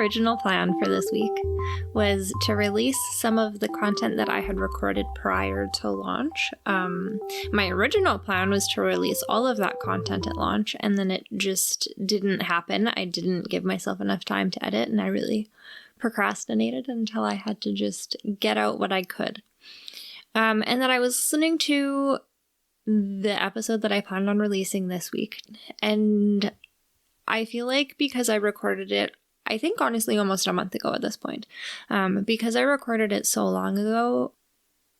original plan for this week was to release some of the content that I had recorded prior to launch. My original plan was to release all of that content at launch, and then it just didn't happen. I didn't give myself enough time to edit, and I really procrastinated until I had to just get out what I could. And then I was listening to the episode that I planned on releasing this week, and I feel like because I recorded it, I think honestly almost a month ago at this point, because I recorded it so long ago,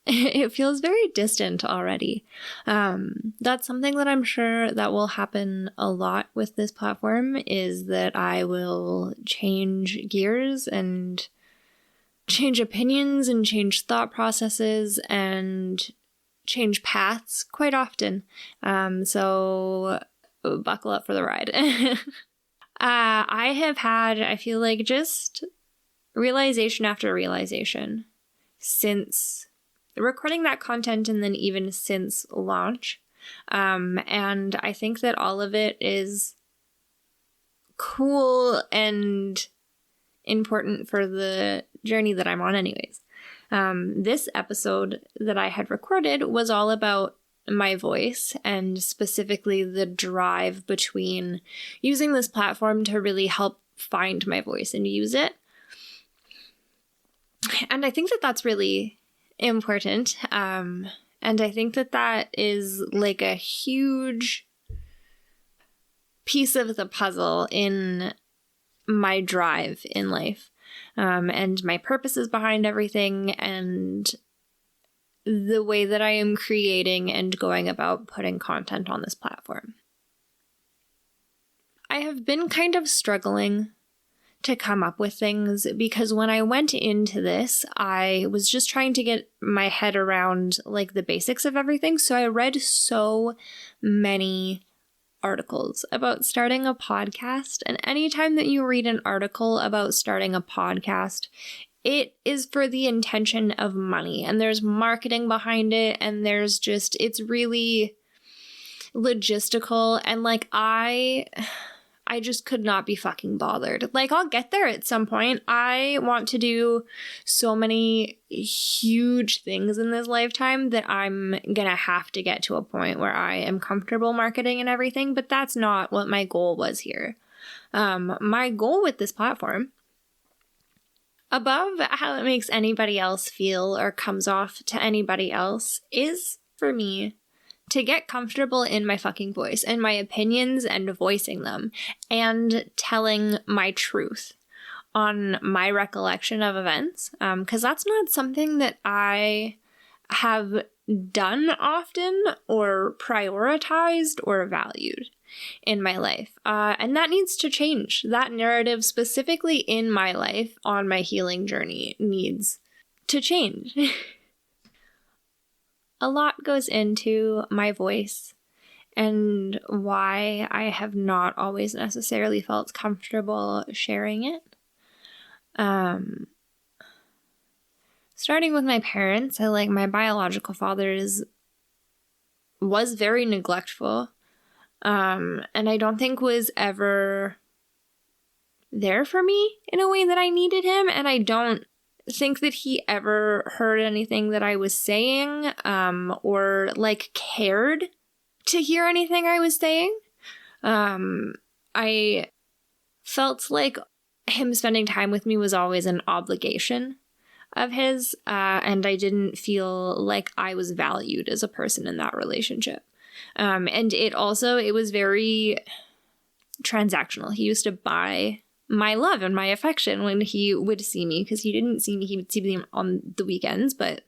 it feels very distant already. That's something that I'm sure that will happen a lot with this platform, is that I will change gears and change opinions and change thought processes and change paths quite often. So buckle up for the ride. I have had, I feel like, just realization after realization since recording that content and then even since launch. And I think that all of it is cool and important for the journey that I'm on anyways. This episode that I had recorded was all about my voice, and specifically the drive between using this platform to really help find my voice and use it. And I think that that's really important. And I think that that is like a huge piece of the puzzle in my drive in life, and my purposes behind everything, and the way that I am creating and going about putting content on this platform. I have been kind of struggling to come up with things because when I went into this, I was just trying to get my head around like the basics of everything. So I read so many articles about starting a podcast, and anytime that you read an article about starting a podcast, it is for the intention of money, and there's marketing behind it, and there's just, it's really logistical, and like I just could not be fucking bothered. Like, I'll get there at some point. I want to do so many huge things in this lifetime that I'm gonna have to get to a point where I am comfortable marketing and everything, but that's not what my goal was here. My goal with this platform, above how it makes anybody else feel or comes off to anybody else, is for me to get comfortable in my fucking voice and my opinions and voicing them and telling my truth on my recollection of events. Because that's not something that I have done often or prioritized or valued in my life. And that needs to change. That narrative specifically in my life on my healing journey needs to change. A lot goes into my voice and why I have not always necessarily felt comfortable sharing it. Starting with my parents, my biological father was very neglectful, and I don't think was ever there for me in a way that I needed him, and I don't think that he ever heard anything that I was saying, or cared to hear anything I was saying. I felt like him spending time with me was always an obligation of his, and I didn't feel like I was valued as a person in that relationship. And it was very transactional. He used to buy my love and my affection when he would see me, because he didn't see me, he would see me on the weekends, but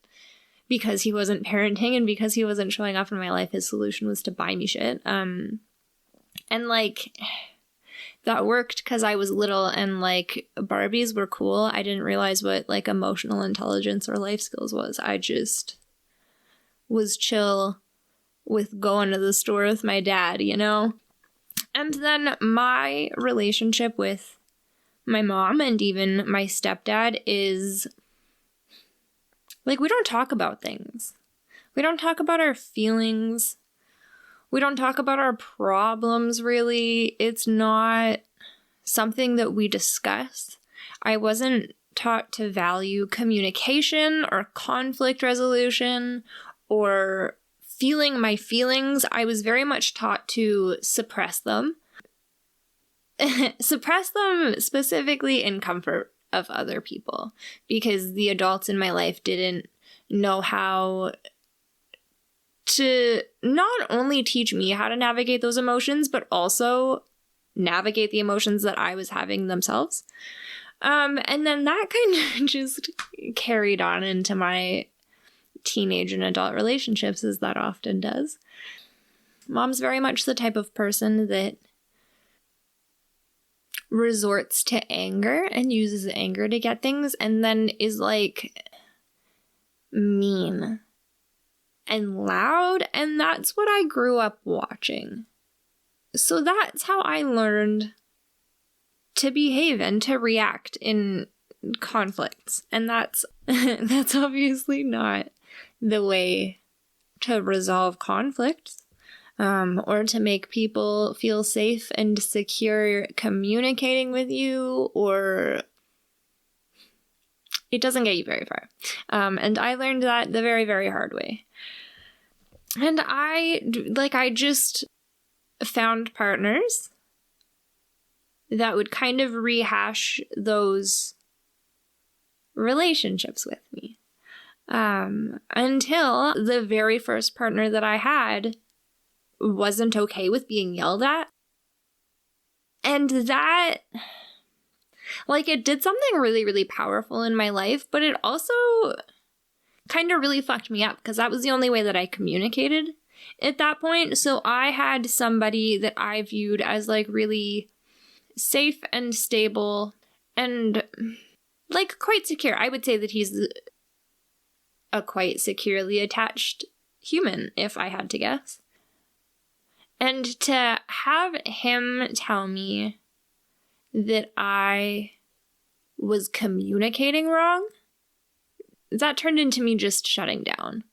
because he wasn't parenting and because he wasn't showing up in my life, his solution was to buy me shit. And that worked because I was little and Barbies were cool. I didn't realize what emotional intelligence or life skills was. I just was chill with going to the store with my dad, And then my relationship with my mom and even my stepdad is we don't talk about things. We don't talk about our feelings. We don't talk about our problems, really. It's not something that we discuss. I wasn't taught to value communication or conflict resolution or feeling my feelings. I was very much taught to suppress them. Suppress them specifically in comfort of other people, because the adults in my life didn't know how to not only teach me how to navigate those emotions, but also navigate the emotions that I was having themselves. And then that kind of just carried on into my teenage and adult relationships, as that often does. Mom's very much the type of person that resorts to anger and uses anger to get things, and then is like mean and loud, and that's what I grew up watching. So that's how I learned to behave and to react in conflicts, and that's obviously not the way to resolve conflicts. Or to make people feel safe and secure communicating with you, or it doesn't get you very far. And I learned that the very, very hard way. And I just found partners that would kind of rehash those relationships with me. Until the very first partner that I had wasn't okay with being yelled at. And that, it did something really, really powerful in my life, but it also kind of really fucked me up, because that was the only way that I communicated at that point. So I had somebody that I viewed as really safe and stable and quite secure. I would say that he's a quite securely attached human, if I had to guess. And to have him tell me that I was communicating wrong, that turned into me just shutting down.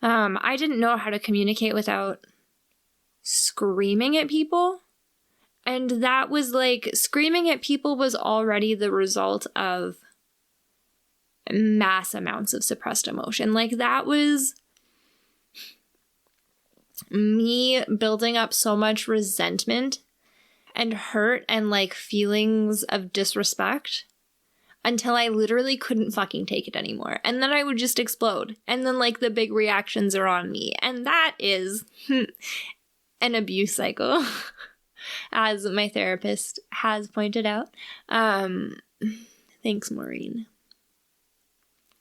I didn't know how to communicate without screaming at people. And that was screaming at people was already the result of mass amounts of suppressed emotion. That was me building up so much resentment and hurt and feelings of disrespect until I literally couldn't fucking take it anymore. And then I would just explode. And then the big reactions are on me. And that is an abuse cycle, as my therapist has pointed out. Thanks, Maureen.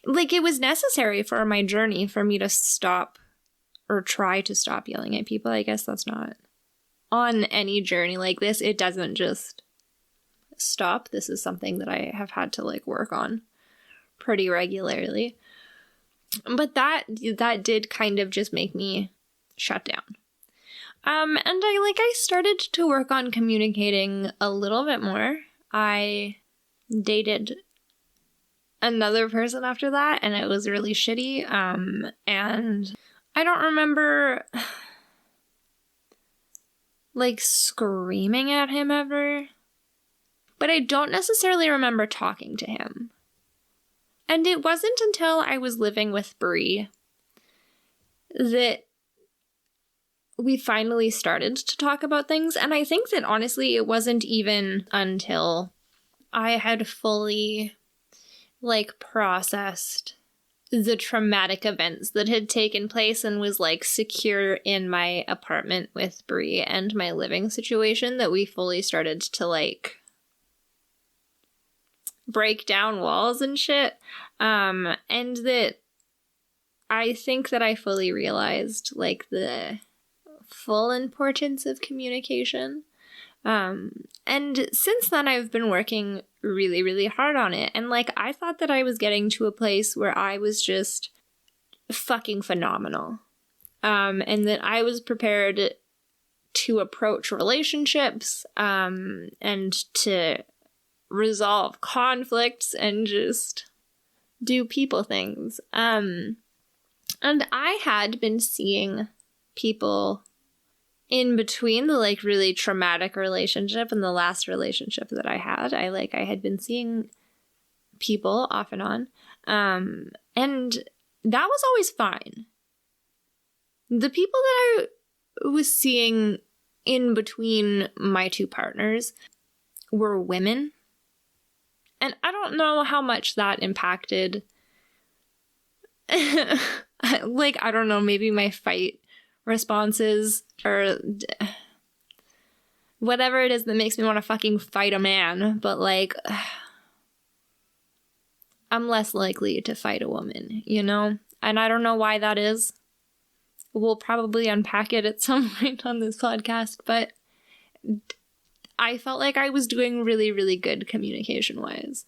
It was necessary for my journey for me to stop or try to stop yelling at people. I guess that's not on any journey like this. It doesn't just stop. This is something that I have had to work on pretty regularly. But that did kind of just make me shut down. And I started to work on communicating a little bit more. I dated another person after that, and it was really shitty. And I don't remember screaming at him ever, but I don't necessarily remember talking to him. And it wasn't until I was living with Brie that we finally started to talk about things. And I think that honestly, it wasn't even until I had fully processed the traumatic events that had taken place and was secure in my apartment with Brie and my living situation that we fully started to break down walls and shit. And that I think that I fully realized the full importance of communication. And since then I've been working really, really hard on it. And I thought that I was getting to a place where I was just fucking phenomenal. And that I was prepared to approach relationships, and to resolve conflicts and just do people things. And I had been seeing people in between the really traumatic relationship and the last relationship that I had. I had been seeing people off and on. And that was always fine. The people that I was seeing in between my two partners were women. And I don't know how much that impacted, like, I don't know, maybe my fight responses or whatever it is that makes me want to fucking fight a man. But, like, I'm less likely to fight a woman, you know? And I don't know why that is. We'll probably unpack it at some point on this podcast, but I felt like I was doing really, really good communication-wise.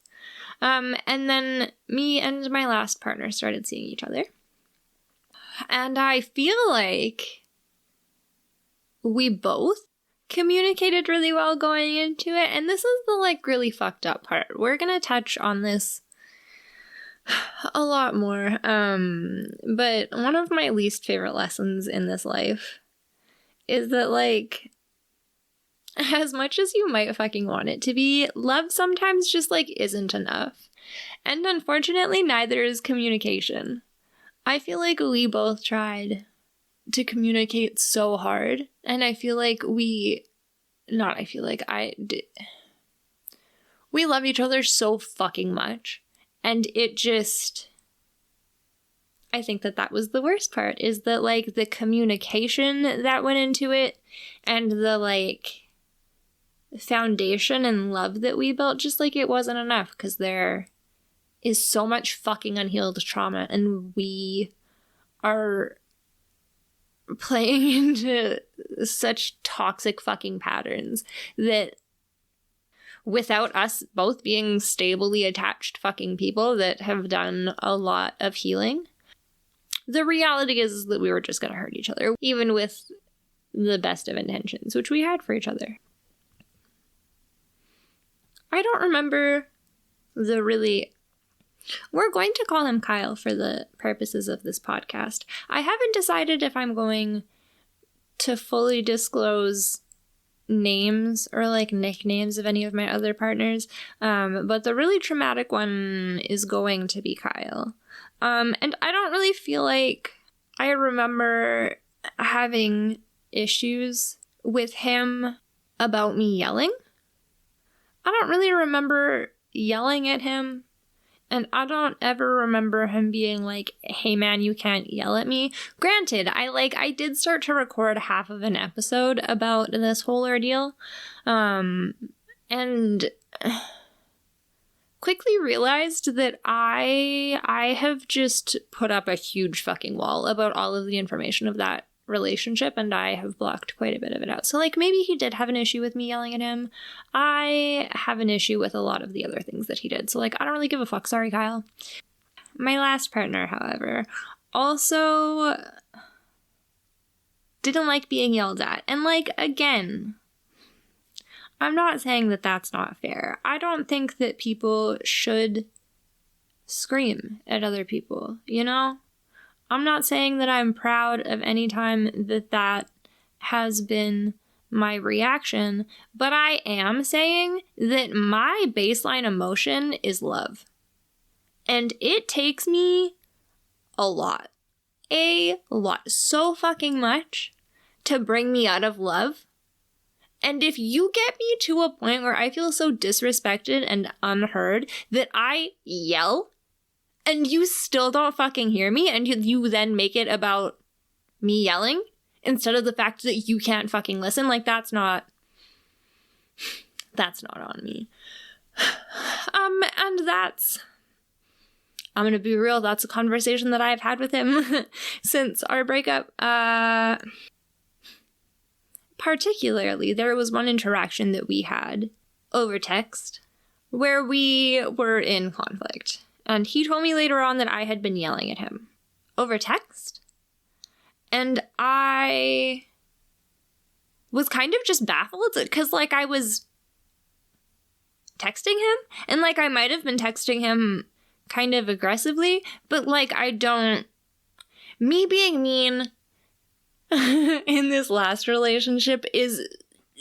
And then me and my last partner started seeing each other. And I feel like we both communicated really well going into it. And this is the, like, really fucked up part. We're going to touch on this a lot more. But one of my least favorite lessons in this life is that, like, as much as you might fucking want it to be, love sometimes just, like, isn't enough. And unfortunately, neither is communication. I feel like we both tried to communicate so hard, and I feel like we love each other so fucking much, and it just, I think that was the worst part, is that, like, the communication that went into it, and the, like, foundation and love that we built, just, like, it wasn't enough, because there is so much fucking unhealed trauma, and we are playing into such toxic fucking patterns that without us both being stably attached fucking people that have done a lot of healing, the reality is that we were just going to hurt each other, even with the best of intentions, which we had for each other. I don't remember we're going to call him Kyle for the purposes of this podcast. I haven't decided if I'm going to fully disclose names or, like, nicknames of any of my other partners, but the really traumatic one is going to be Kyle. And I don't really feel like I remember having issues with him about me yelling. I don't really remember yelling at him. And I don't ever remember him being like, hey man, you can't yell at me. Granted, I did start to record half of an episode about this whole ordeal. And quickly realized that I have just put up a huge fucking wall about all of the information of that relationship, and I have blocked quite a bit of it out. So, like, maybe he did have an issue with me yelling at him. I have an issue with a lot of the other things that he did. So, like, I don't really give a fuck. Sorry, Kyle. My last partner, however, also didn't like being yelled at. And, like, again, I'm not saying that that's not fair. I don't think that people should scream at other people, you know? I'm not saying that I'm proud of any time that has been my reaction, but I am saying that my baseline emotion is love. And it takes me a lot, so fucking much to bring me out of love. And if you get me to a point where I feel so disrespected and unheard that I yell, and you still don't fucking hear me, and you then make it about me yelling instead of the fact that you can't fucking listen, like, that's not on me. And I'm gonna be real, that's a conversation that I've had with him since our breakup. Particularly, there was one interaction that we had over text where we were in conflict. And he told me later on that I had been yelling at him over text. And I was kind of just baffled because, like, I was texting him. And, like, I might have been texting him kind of aggressively. But, like, me being mean in this last relationship is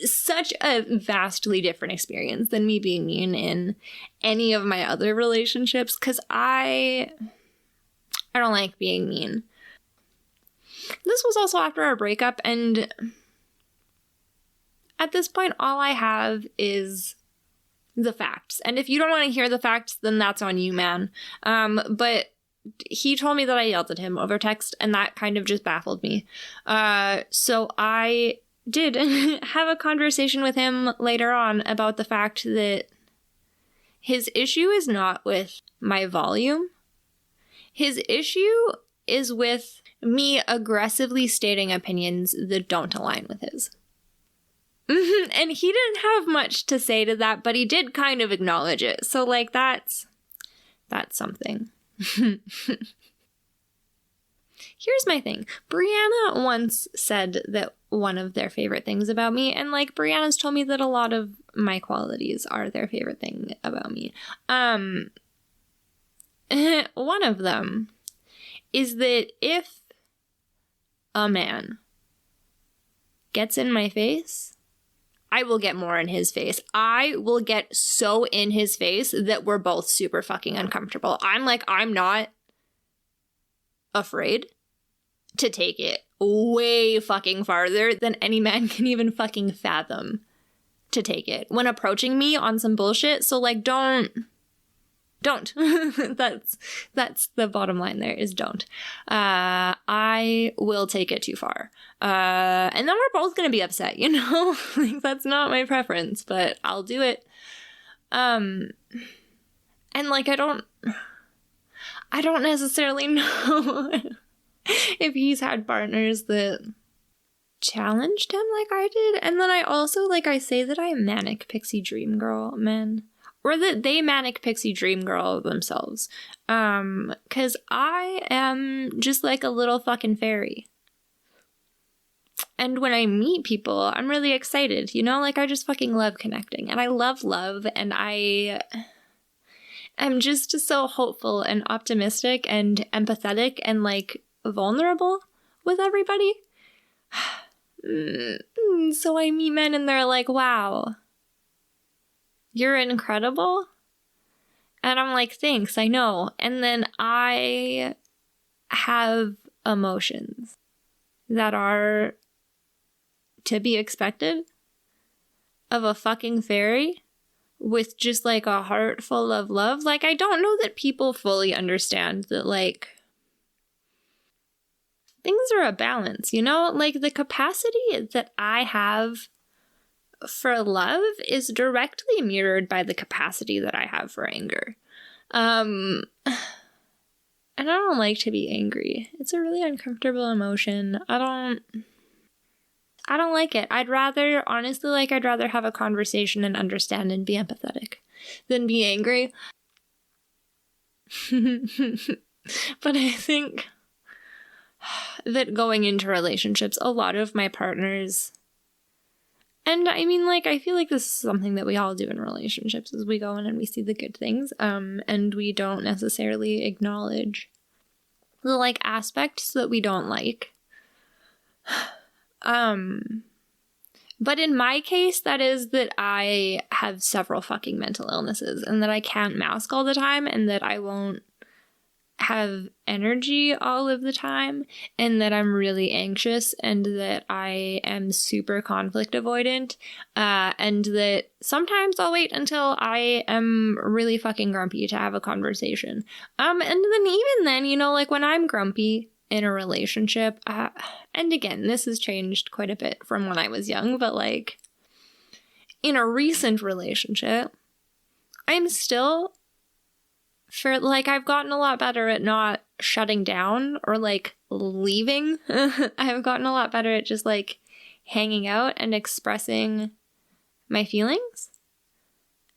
such a vastly different experience than me being mean in any of my other relationships, because I don't like being mean. This was also after our breakup, and at this point, all I have is the facts. And if you don't want to hear the facts, then that's on you, man. But he told me that I yelled at him over text, and that kind of just baffled me. So I did have a conversation with him later on about the fact that his issue is not with my volume. His issue is with me aggressively stating opinions that don't align with his. And he didn't have much to say to that, but he did kind of acknowledge it. So, like, that's something. Here's my thing. Brianna once said that one of their favorite things about me, and, like, Brianna's told me that a lot of my qualities are their favorite thing about me. One of them is that if a man gets in my face, I will get more in his face. I will get so in his face that we're both super fucking uncomfortable. I'm not afraid to take it way fucking farther than any man can even fucking fathom to take it when approaching me on some bullshit. So, like, don't. That's the bottom line there, is don't. I will take it too far. And then we're both gonna be upset, you know? Like, that's not my preference, but I'll do it. And, like, I don't necessarily know if he's had partners that challenged him like I did. And then I also, like, I say that I'm manic pixie dream girl men. Or that they manic pixie dream girl themselves. 'Cause I am just like a little fucking fairy. And when I meet people, I'm really excited, you know? Like, I just fucking love connecting. And I love love, and I am just so hopeful and optimistic and empathetic and, like, vulnerable with everybody. So I meet men and they're like, wow, you're incredible. And I'm like, thanks, I know. And then I have emotions that are to be expected of a fucking fairy with just, like, a heart full of love. Like, I don't know that people fully understand that, like, things are a balance, you know? Like, the capacity that I have for love is directly mirrored by the capacity that I have for anger. And I don't like to be angry. It's a really uncomfortable emotion. I don't like it. I'd rather have a conversation and understand and be empathetic than be angry. But I think that going into relationships, a lot of my partners, and I mean, like, I feel like this is something that we all do in relationships, is we go in and we see the good things, and we don't necessarily acknowledge the, like, aspects that we don't like. But in my case, that is that I have several fucking mental illnesses, and that I can't mask all the time, and that I won't have energy all of the time, and that I'm really anxious, and that I am super conflict avoidant, and that sometimes I'll wait until I am really fucking grumpy to have a conversation. And then even then, you know, like, when I'm grumpy in a relationship, and again, this has changed quite a bit from when I was young, but, like, in a recent relationship, I'm still, I've gotten a lot better at not shutting down or, like, leaving. I've gotten a lot better at just, like, hanging out and expressing my feelings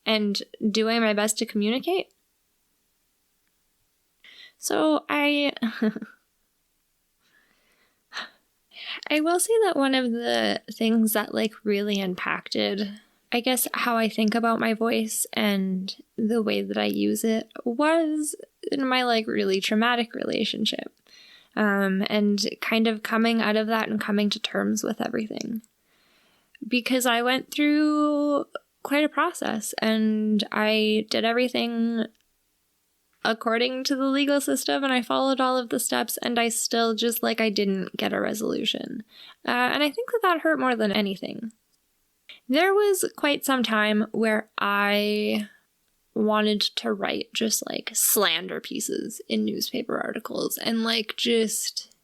and doing my best to communicate. So I will say that one of the things that, like, really impacted, I guess, how I think about my voice and the way that I use it was in my, like, really traumatic relationship. And kind of coming out of that and coming to terms with everything. because I went through quite a process and I did everything according to the legal system and I followed all of the steps and I still just I didn't get a resolution. And I think that hurt more than anything. There was quite some time where I wanted to write just slander pieces in newspaper articles and just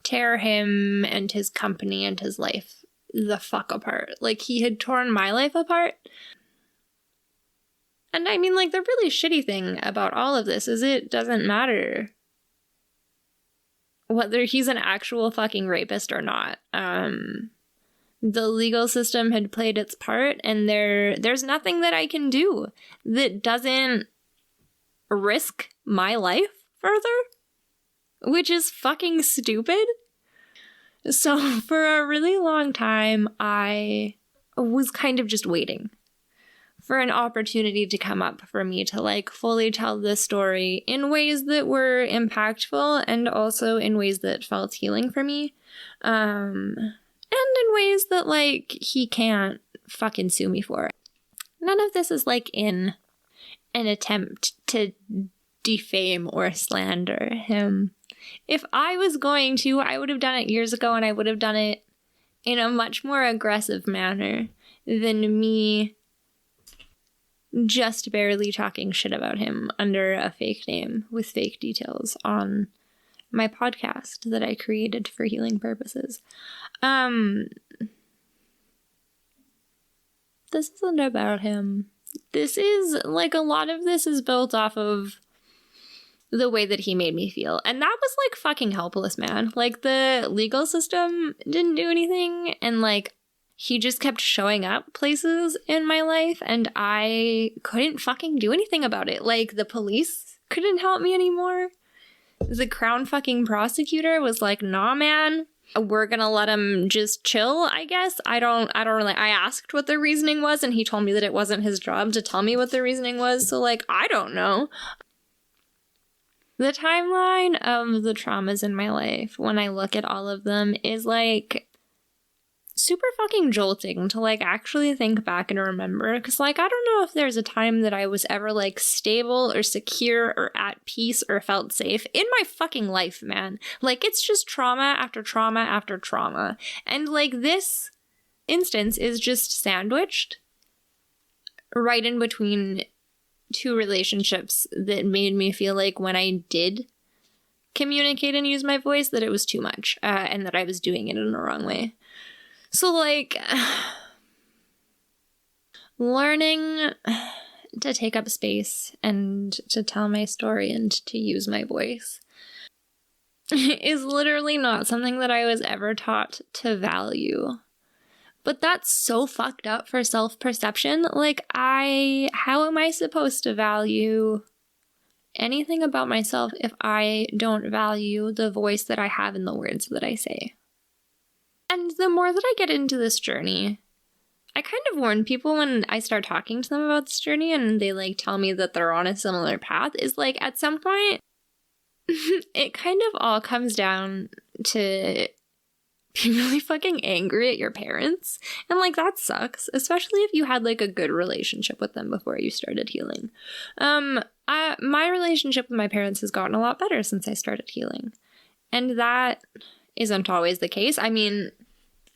tear him and his company and his life the fuck apart. He had torn my life apart. And I mean, the really shitty thing about all of this is it doesn't matter whether he's an actual fucking rapist or not. The legal system had played its part, and there's nothing that I can do that doesn't risk my life further, which is fucking stupid. So for a really long time, I was kind of just waiting for an opportunity to come up for me to fully tell this story in ways that were impactful and also in ways that felt healing for me. And in ways that he can't fucking sue me for. None of this is in an attempt to defame or slander him. If I was going to, I would have done it years ago, and I would have done it in a much more aggressive manner than me just barely talking shit about him under a fake name with fake details on my podcast that I created for healing purposes. This isn't about him. This is a lot of this is built off of the way that he made me feel. And that was fucking helpless, man. The legal system didn't do anything, and he just kept showing up places in my life and I couldn't fucking do anything about it. The police couldn't help me anymore. The Crown fucking prosecutor was nah, man, we're gonna let him just chill, I guess. I asked what the reasoning was and he told me that it wasn't his job to tell me what the reasoning was. So I don't know. The timeline of the traumas in my life, when I look at all of them, is super fucking jolting to actually think back and remember, because I don't know if there's a time that I was ever stable or secure or at peace or felt safe in my fucking life, man. It's just trauma after trauma after trauma, and this instance is just sandwiched right in between two relationships that made me feel when I did communicate and use my voice that it was too much, and that I was doing it in the wrong way. So, learning to take up space and to tell my story and to use my voice is literally not something that I was ever taught to value. But that's so fucked up for self-perception. How am I supposed to value anything about myself if I don't value the voice that I have in the words that I say? And the more that I get into this journey, I kind of warn people when I start talking to them about this journey and they tell me that they're on a similar path, is at some point, it kind of all comes down to being really fucking angry at your parents. And that sucks, especially if you had a good relationship with them before you started healing. My relationship with my parents has gotten a lot better since I started healing. And that isn't always the case. I mean,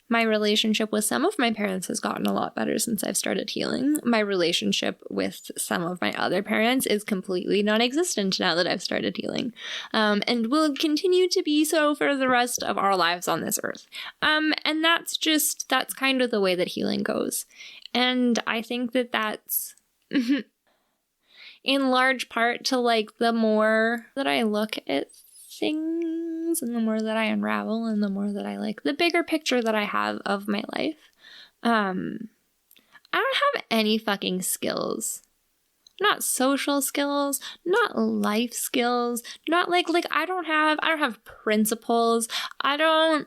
my relationship with some of my parents has gotten a lot better since I've started healing. My relationship with some of my other parents is completely non-existent now that I've started healing, and will continue to be so for the rest of our lives on this earth. And that's kind of the way that healing goes. And I think that that's in large part to the more that I look at things and the more that I unravel and the more that I the bigger picture that I have of my life, I don't have any fucking skills. Not social skills, not life skills, not I don't have principles. I don't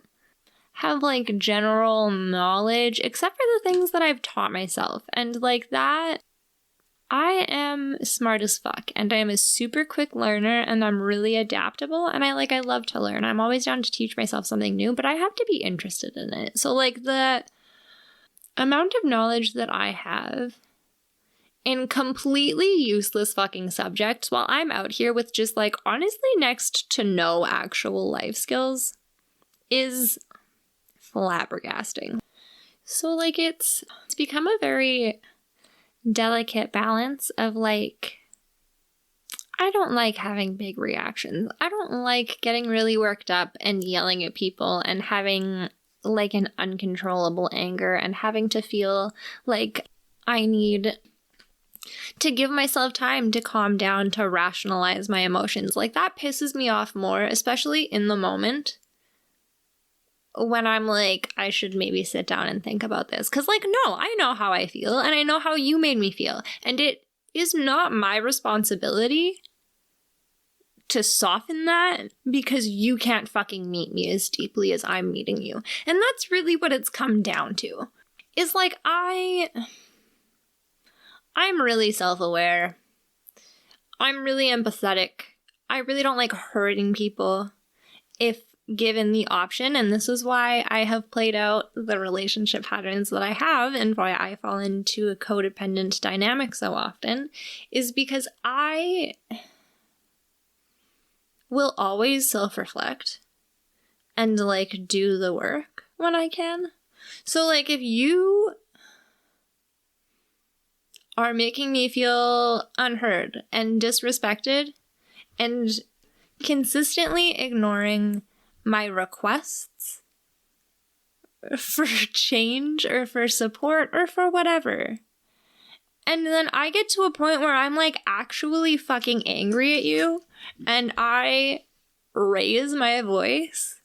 have general knowledge except for the things that I've taught myself. And that I am smart as fuck, and I am a super quick learner, and I'm really adaptable, and I love to learn. I'm always down to teach myself something new, but I have to be interested in it. So the amount of knowledge that I have in completely useless fucking subjects while I'm out here with just like honestly next to no actual life skills is flabbergasting. So like it's become a very delicate balance of like, I don't like having big reactions. I don't like getting really worked up and yelling at people and having like an uncontrollable anger and having to feel like I need to give myself time to calm down, to rationalize my emotions. Like that pisses me off more, especially in the moment when I'm like, I should maybe sit down and think about this. Because like, no, I know how I feel and I know how you made me feel. And it is not my responsibility to soften that because you can't fucking meet me as deeply as I'm meeting you. And that's really what it's come down to. Is like I'm really self-aware. I'm really empathetic. I really don't like hurting people if given the option. And this is why I have played out the relationship patterns that I have and why I fall into a codependent dynamic so often, is because I will always self-reflect and like do the work when I can. So like if you are making me feel unheard and disrespected and consistently ignoring my requests for change or for support or for whatever, and then I get to a point where I'm like actually fucking angry at you and I raise my voice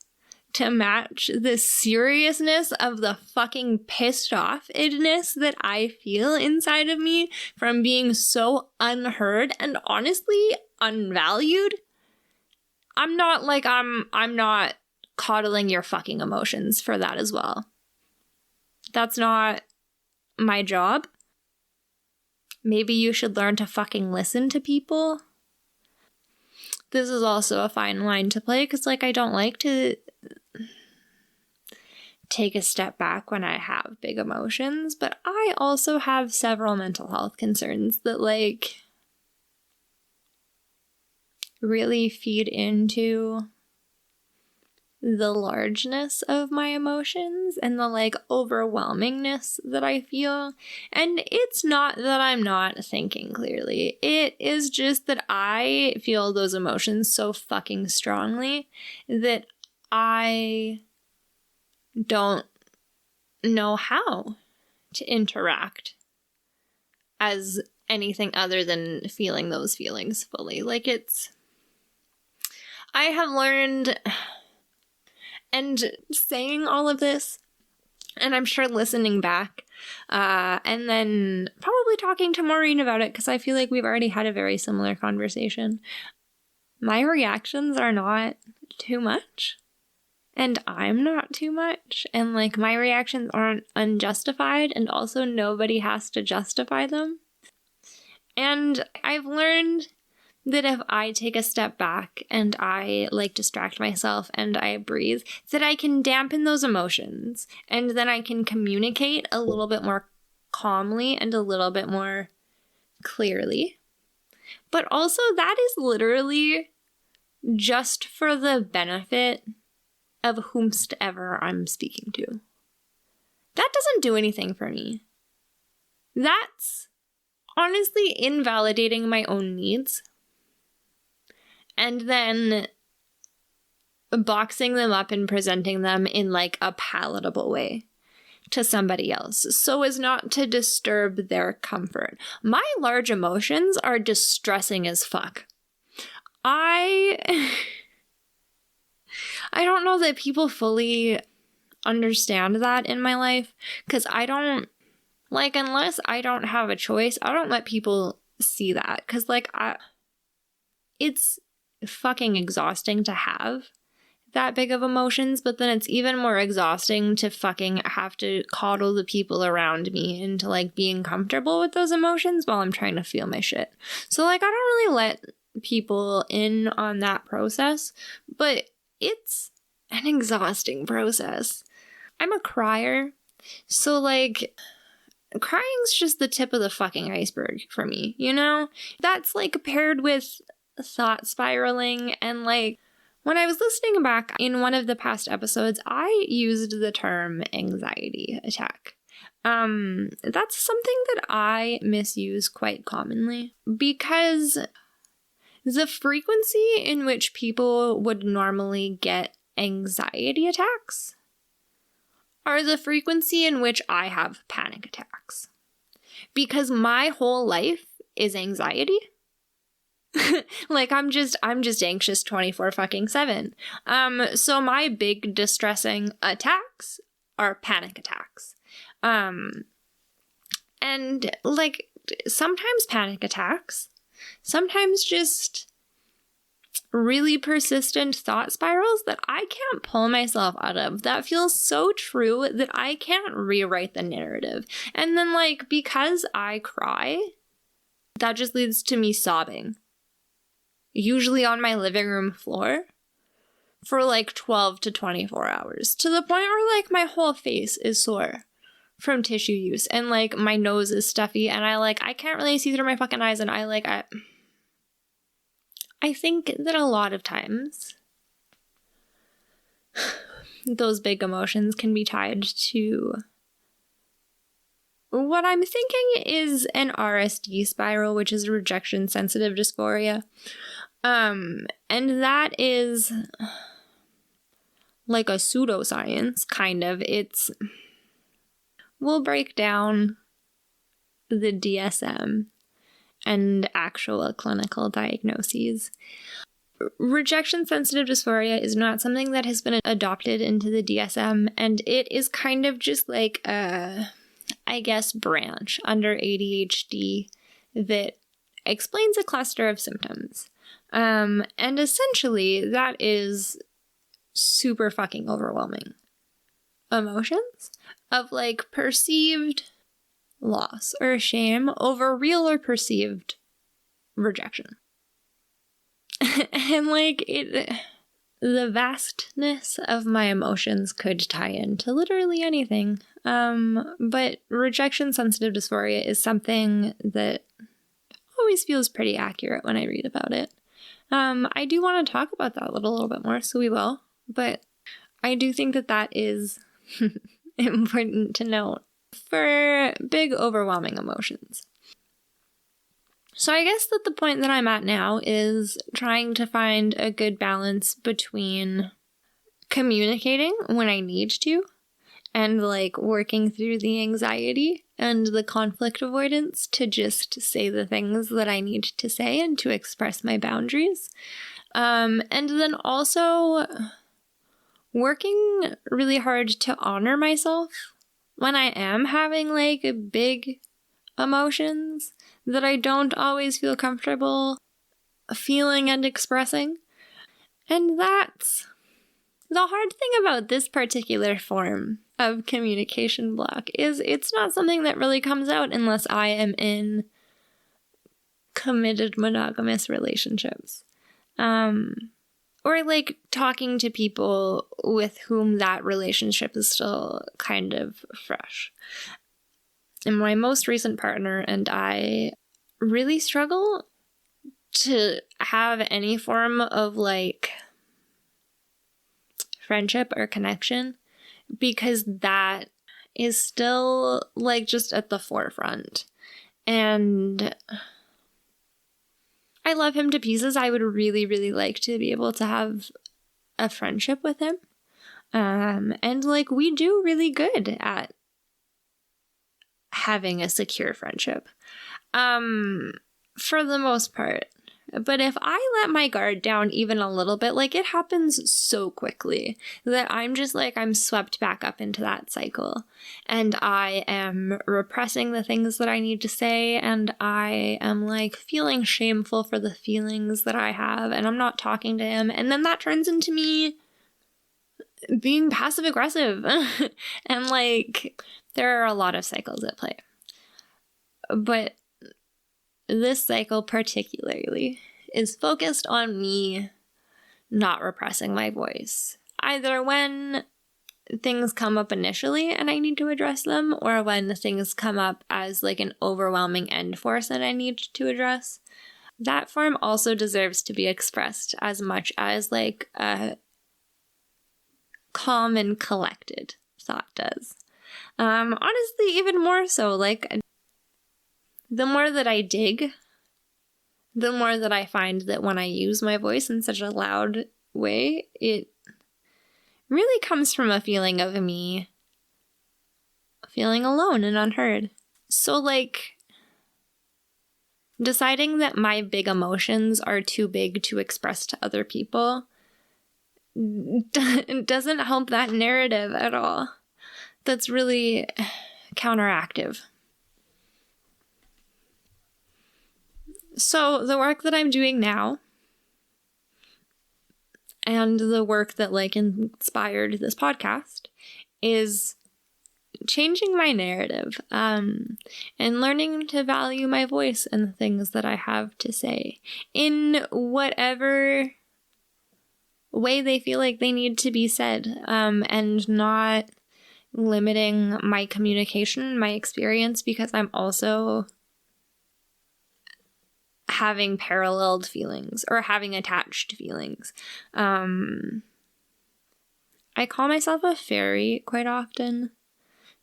to match the seriousness of the fucking pissed offness that I feel inside of me from being so unheard and honestly unvalued. I'm not coddling your fucking emotions for that as well. That's not my job. Maybe you should learn to fucking listen to people. This is also a fine line to play because like I don't like to take a step back when I have big emotions, but I also have several mental health concerns that like really feed into the largeness of my emotions and the like overwhelmingness that I feel. And it's not that I'm not thinking clearly. It is just that I feel those emotions so fucking strongly that I don't know how to interact as anything other than feeling those feelings fully. Like I have learned, and saying all of this, and I'm sure listening back, and then probably talking to Maureen about it, because I feel like we've already had a very similar conversation. My reactions are not too much. And I'm not too much. And like my reactions aren't unjustified. And also nobody has to justify them. And I've learned that if I take a step back and I like distract myself and I breathe, that I can dampen those emotions. And then I can communicate a little bit more calmly and a little bit more clearly. But also that is literally just for the benefit of whomsoever I'm speaking to. That doesn't do anything for me. That's honestly invalidating my own needs and then boxing them up and presenting them in like a palatable way to somebody else so as not to disturb their comfort. My large emotions are distressing as fuck. I don't know that people fully understand that in my life because I don't, like, unless I don't have a choice, I don't let people see that because, like, it's fucking exhausting to have that big of emotions, but then it's even more exhausting to fucking have to coddle the people around me into, like, being comfortable with those emotions while I'm trying to feel my shit. So, like, I don't really let people in on that process, but it's an exhausting process. I'm a crier, So, like, crying's just the tip of the fucking iceberg for me, you know? That's, like, paired with thought spiraling, and, like, when I was listening back in one of the past episodes, I used the term anxiety attack. That's something that I misuse quite commonly because the frequency in which people would normally get anxiety attacks are the frequency in which I have panic attacks. Because my whole life is anxiety. Like, I'm just anxious 24/7. So my big distressing attacks are panic attacks. And, like, sometimes panic attacks, sometimes just really persistent thought spirals that I can't pull myself out of, that feels so true that I can't rewrite the narrative. And then, like, because I cry, that just leads to me sobbing, usually on my living room floor, for like 12 to 24 hours, to the point where, like, my whole face is sore from tissue use, and, like, my nose is stuffy, and I can't really see through my fucking eyes, and I think that a lot of times those big emotions can be tied to what I'm thinking is an RSD spiral, which is rejection sensitive dysphoria. And that is like a pseudoscience, kind of. We'll break down the DSM and actual clinical diagnoses. Rejection-sensitive dysphoria is not something that has been adopted into the DSM, and it is kind of just like a, I guess, branch under ADHD that explains a cluster of symptoms. And essentially, that is super fucking overwhelming emotions of, like, perceived loss or shame over real or perceived rejection. And, like, the vastness of my emotions could tie into literally anything. But rejection-sensitive dysphoria is something that always feels pretty accurate when I read about it. I do want to talk about that a little bit more, so we will. But I do think that is important to note for big, overwhelming emotions. So I guess that the point that I'm at now is trying to find a good balance between communicating when I need to and, like, working through the anxiety and the conflict avoidance to just say the things that I need to say and to express my boundaries. And then also working really hard to honor myself when I am having, like, big emotions that I don't always feel comfortable feeling and expressing. And that's the hard thing about this particular form of communication block, is it's not something that really comes out unless I am in committed monogamous relationships. Or, like, talking to people with whom that relationship is still kind of fresh. And my most recent partner and I really struggle to have any form of, like, friendship or connection, because that is still, like, just at the forefront. And I love him to pieces. I would really, really like to be able to have a friendship with him. And, like, we do really good at having a secure friendship, for the most part. But if I let my guard down even a little bit, like, it happens so quickly that I'm just, like, I'm swept back up into that cycle. And I am repressing the things that I need to say, and I am, like, feeling shameful for the feelings that I have, and I'm not talking to him. And then that turns into me being passive aggressive. And, like, there are a lot of cycles at play. But this cycle particularly is focused on me not repressing my voice, either when things come up initially and I need to address them, or when things come up as like an overwhelming end force and I need to address. That form also deserves to be expressed as much as like a calm and collected thought does. Honestly, even more so, like the more that I dig, the more that I find that when I use my voice in such a loud way, it really comes from a feeling of me feeling alone and unheard. So like deciding that my big emotions are too big to express to other people doesn't help that narrative at all. That's really counteractive. So the work that I'm doing now, and the work that like inspired this podcast, is changing my narrative, and learning to value my voice and the things that I have to say in whatever way they feel like they need to be said, and not limiting my communication, my experience, because I'm also having paralleled feelings or having attached feelings. I call myself a fairy quite often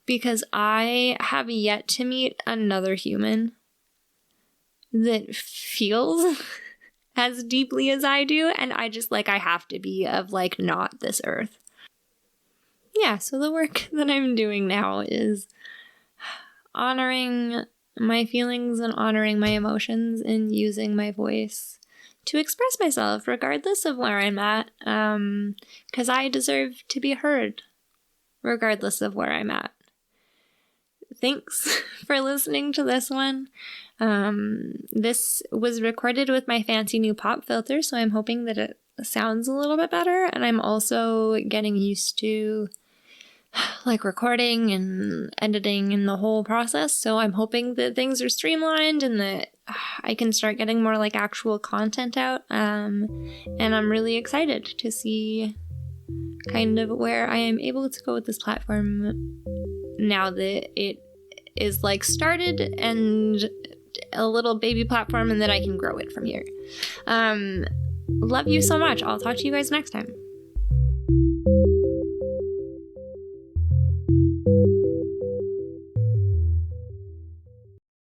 because I have yet to meet another human that feels as deeply as I do, and I just like I have to be of like not this earth. Yeah, so the work that I'm doing now is honoring my feelings and honoring my emotions and using my voice to express myself regardless of where I'm at, because I deserve to be heard regardless of where I'm at. Thanks for listening to this one. This was recorded with my fancy new pop filter, so I'm hoping that it sounds a little bit better, and I'm also getting used to like recording and editing and the whole process, so I'm hoping that things are streamlined and that I can start getting more like actual content out, and I'm really excited to see kind of where I am able to go with this platform now that it is like started and a little baby platform, and that I can grow it from here. Love you so much. I'll talk to you guys next time.